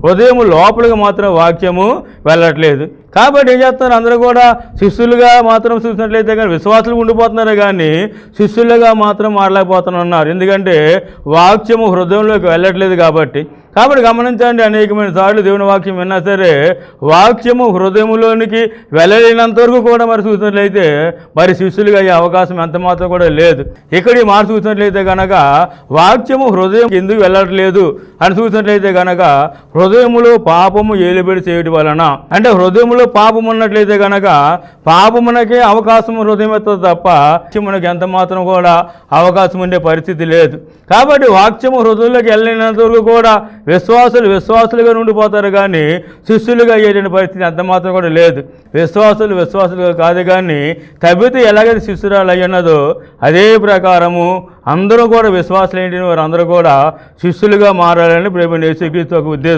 హృదయం లోపలికి మాత్రం వాక్యము వెళ్ళట్లేదు. కాబట్టి ఏం చేస్తున్నారు, అందరూ కూడా శిష్యులుగా మాత్రం చూసినట్లయితే కానీ విశ్వాసులు ఉండిపోతున్నారు, కానీ శిష్యులుగా మాత్రం మారలేకపోతున్నారు. ఎందుకంటే వాక్యము హృదయంలోకి వెళ్ళట్లేదు కాబట్టి. గమనించండి, అనేకమైన సార్లు దేవుని వాక్యం విన్నా సరే వాక్యము హృదయంలోనికి వెళ్ళలేనంత వరకు కూడా మరి చూసినట్లయితే మరి శిష్యులుగా అయ్యే అవకాశం ఎంత మాత్రం కూడా లేదు. ఇక్కడ ఈ మాట చూసినట్లయితే కనుక వాక్యము హృదయం ఎందుకు వెళ్ళట్లేదు అని చూసినట్లయితే కనుక హృదయములో పాపము ఏలుబడి చేయడం వలన, అంటే హృదయంలో పాపం ఉన్నట్లయితే కనుక పాపమునకే అవకాశం హృదయం ఎత్తదు తప్ప వాక్యమునకు ఎంత మాత్రం కూడా అవకాశం ఉండే పరిస్థితి లేదు. కాబట్టి వాక్యము హృదయంలోకి వెళ్ళినంత వరకు కూడా విశ్వాసులుగా ఉండిపోతారు, కానీ శిష్యులుగా అయ్యేటువంటి పరిస్థితి అంత మాత్రం కూడా లేదు. విశ్వాసులుగా కాదు, కానీ తబిత ఎలాగైతే శిష్యురాలు అయ్యున్నదో అదే ప్రకారము అందరూ కూడా విశ్వాసులు ఏంటి వారు అందరూ కూడా శిష్యులుగా మారాలని ప్రభువైన యేసుక్రీస్తు ఒక ఉద్దేశం.